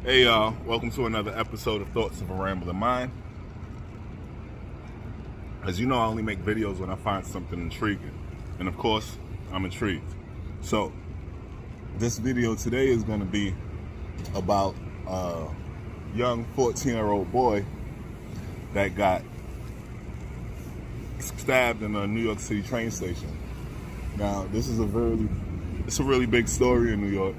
Hey y'all, welcome to another episode of Thoughts of a Rambling Mind. As you know, I only make videos when I find something intriguing. And of course, I'm intrigued. So, this video today is going to be about a young 14-year-old boy that got stabbed in a New York City train station. Now, this is a really big story in New York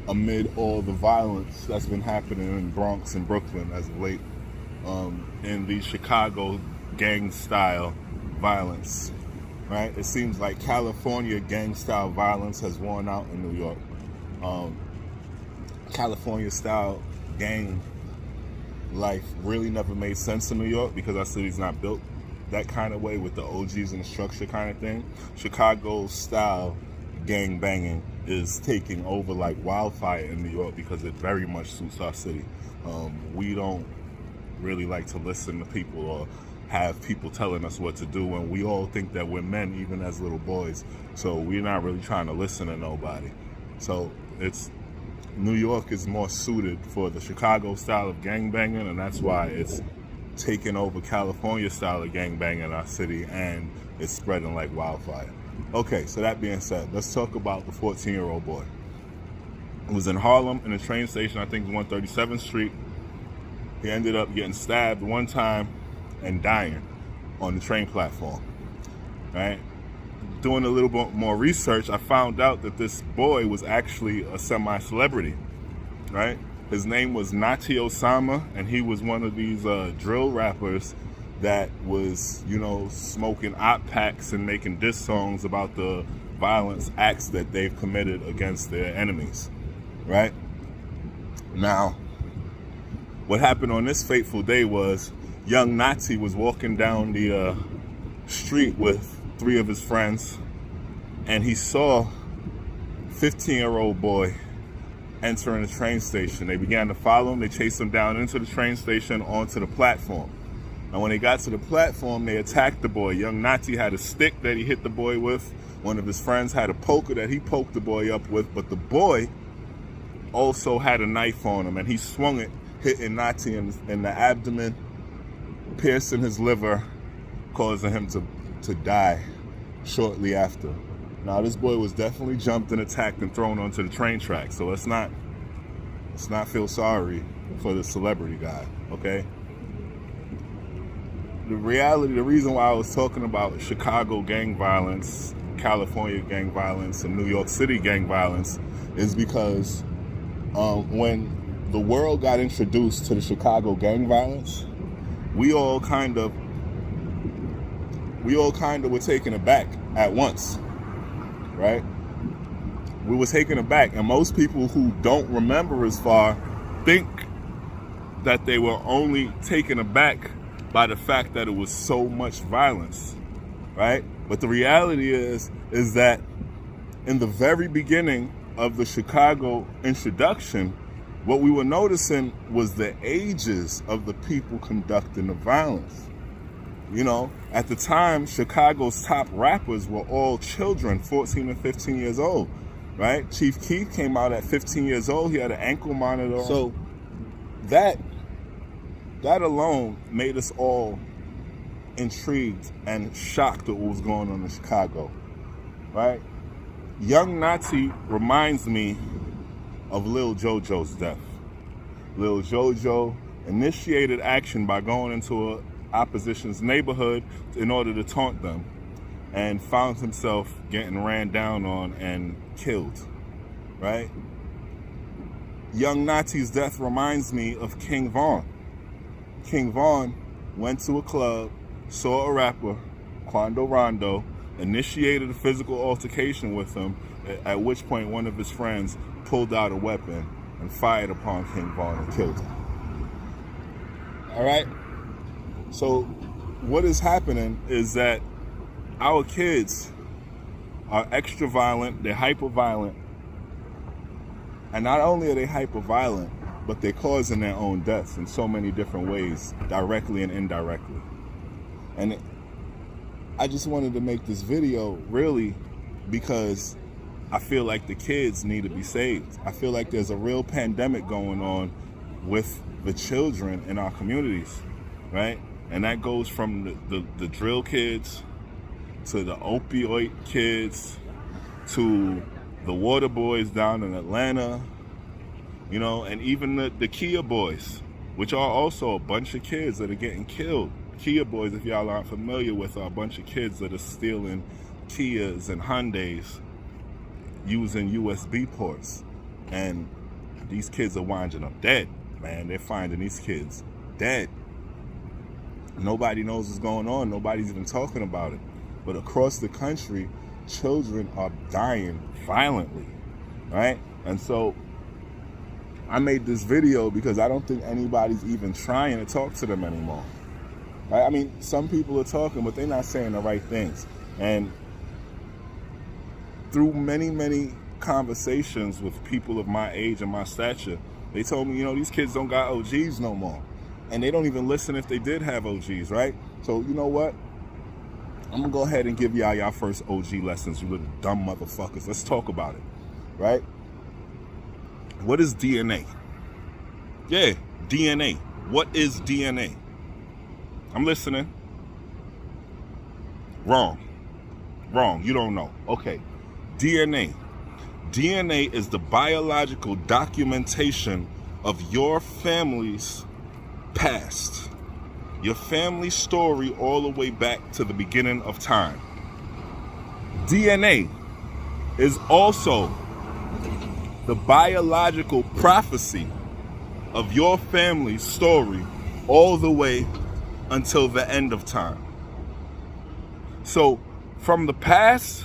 amid all the violence that's been happening in Bronx and Brooklyn as of late, in the Chicago gang-style violence, right? It seems like California gang-style violence has worn out in New York. California-style gang life really never made sense in New York because our city's not built that kind of way with the OGs and the structure kind of thing. Chicago-style gang banging is taking over like wildfire in New York because it very much suits our city. We don't really like to listen to people or have people telling us what to do, and we all think that we're men even as little boys, so we're not really trying to listen to nobody. So New York is more suited for the Chicago style of gang banging, and that's why it's taking over California style of gang banging in our city, and it's spreading like wildfire. Okay, so that being said, let's talk about the 14-year-old boy. It was in Harlem in a train station, I think 137th Street. He ended up getting stabbed one time and dying on the train platform, right? Doing a little bit more research, I found out that this boy was actually a semi-celebrity, right? His name was Notti Osama, and he was one of these drill rappers that was, smoking op packs and making diss songs about the violence acts that they've committed against their enemies, right? Now, what happened on this fateful day was young Notti was walking down the street with 3 of his friends, and he saw a 15-year-old boy entering the train station. They began to follow him. They chased him down into the train station onto the platform. And when they got to the platform, they attacked the boy. Young Notti had a stick that he hit the boy with. One of his friends had a poker that he poked the boy up with, but the boy also had a knife on him, and he swung it, hitting Notti in the abdomen, piercing his liver, causing him to die shortly after. Now, this boy was definitely jumped and attacked and thrown onto the train track, so let's not feel sorry for the celebrity guy, okay? The reason why I was talking about Chicago gang violence, California gang violence, and New York City gang violence is because when the world got introduced to the Chicago gang violence, we all kind of were taken aback at once, right? We were taken aback, and most people who don't remember as far think that they were only taken aback by the fact that it was so much violence, right? But the reality is that in the very beginning of the Chicago introduction, what we were noticing was the ages of the people conducting the violence. At the time, Chicago's top rappers were all children, 14 and 15 years old, right? Chief Keef came out at 15 years old. He had an ankle monitor. So that alone made us all intrigued and shocked at what was going on in Chicago, right? Young Notti reminds me of Lil JoJo's death. Lil JoJo initiated action by going into an opposition's neighborhood in order to taunt them, and found himself getting ran down on and killed, right? Young Notti's death reminds me of King Von. King Von went to a club, saw a rapper, Quando Rondo, initiated a physical altercation with him, at which point one of his friends pulled out a weapon and fired upon King Von and killed him. All right? So what is happening is that our kids are extra violent, they're hyper violent, and not only are they hyper violent, but they're causing their own deaths in so many different ways, directly and indirectly. And I just wanted to make this video really because I feel like the kids need to be saved. I feel like there's a real pandemic going on with the children in our communities, right? And that goes from the drill kids to the opioid kids to the water boys down in Atlanta, you know, and even the Kia boys, which are also a bunch of kids that are getting killed. Kia boys, if y'all aren't familiar with, are a bunch of kids that are stealing Kias and Hyundais using USB ports. And these kids are winding up dead, man. They're finding these kids dead. Nobody knows what's going on. Nobody's even talking about it. But across the country, children are dying violently, right? And so I made this video because I don't think anybody's even trying to talk to them anymore. Right? I mean, some people are talking, but they're not saying the right things. And through many, many conversations with people of my age and my stature, they told me, you know, these kids don't got OGs no more. And they don't even listen if they did have OGs, right? So you know what? I'm gonna go ahead and give y'all first OG lessons, you little dumb motherfuckers. Let's talk about it, right? What is DNA? Yeah, DNA. What is DNA? I'm listening. Wrong. You don't know. Okay. DNA. DNA is the biological documentation of your family's past. Your family story all the way back to the beginning of time. DNA is also the biological prophecy of your family's story all the way until the end of time. So from the past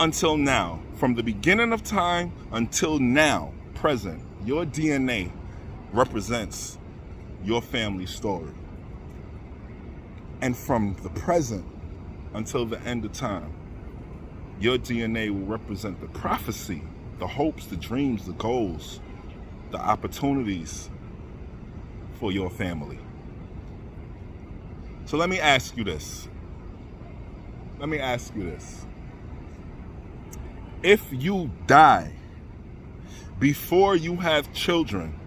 until now, from the beginning of time until now, present, your DNA represents your family story. And from the present until the end of time, your DNA will represent the prophecy, the hopes, the dreams, the goals, the opportunities for your family. So let me ask you this. If you die before you have children,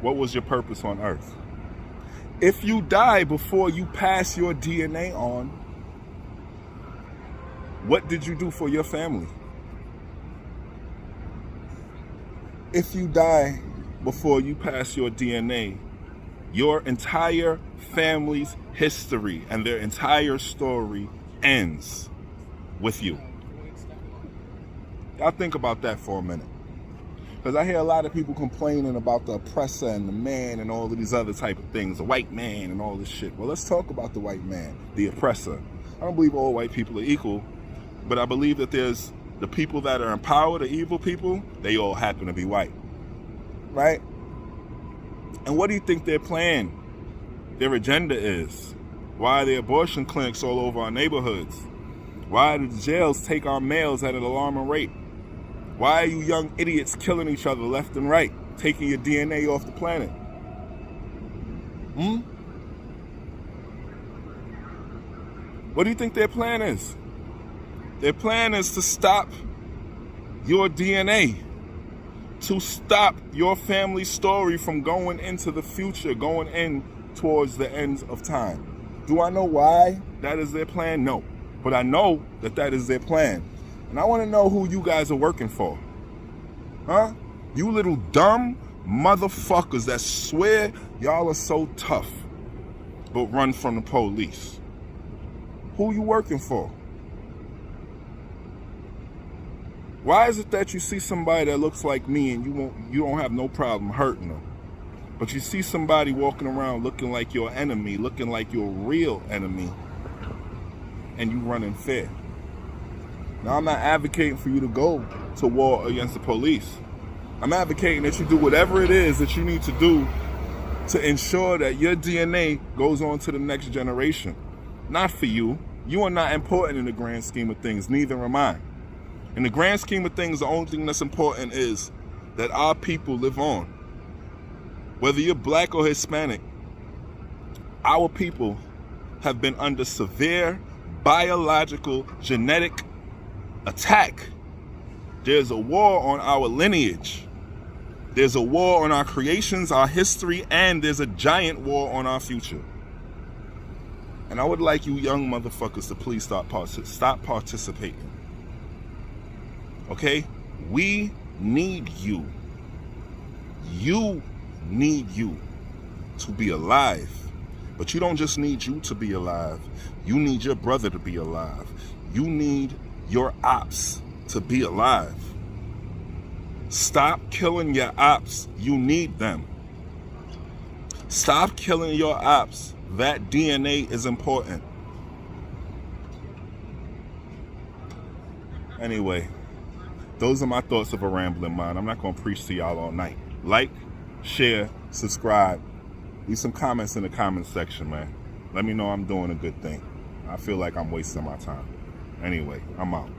what was your purpose on earth? If you die before you pass your DNA on, what did you do for your family? If you die before you pass your DNA, your entire family's history and their entire story ends with you. Y'all think about that for a minute. Because I hear a lot of people complaining about the oppressor and the man and all of these other type of things, the white man and all this shit. Well, let's talk about the white man, the oppressor. I don't believe all white people are equal, but I believe that there's the people that are in power, the evil people, they all happen to be white, right? And what do you think their plan, their agenda is? Why are there abortion clinics all over our neighborhoods? Why do the jails take our males at an alarming rate? Why are you young idiots killing each other left and right, taking your DNA off the planet? What do you think their plan is? Their plan is to stop your DNA, to stop your family story from going into the future, going in towards the ends of time. Do I know why that is their plan? No. But I know that that is their plan. And I want to know who you guys are working for. Huh? You little dumb motherfuckers that swear y'all are so tough, but run from the police. Who you working for? Why is it that you see somebody that looks like me and you don't have no problem hurting them? But you see somebody walking around looking like your enemy, looking like your real enemy, and you run in fear. Now, I'm not advocating for you to go to war against the police. I'm advocating that you do whatever it is that you need to do to ensure that your DNA goes on to the next generation. Not for you. You are not important in the grand scheme of things. Neither am I. In the grand scheme of things, the only thing that's important is that our people live on. Whether you're black or Hispanic, our people have been under severe biological, genetic attack. There's a war on our lineage. There's a war on our creations, our history, and there's a giant war on our future. And I would like you young motherfuckers to please stop participating. Okay? We need you. You need you to be alive. But you don't just need you to be alive. You need your brother to be alive. You need your ops to be alive. Stop killing your ops. You need them. Stop killing your ops. That DNA is important. Anyway, those are my thoughts of a rambling mind. I'm not going to preach to y'all all night. Like, share, subscribe. Leave some comments in the comment section, man. Let me know I'm doing a good thing. I feel like I'm wasting my time. Anyway, I'm out.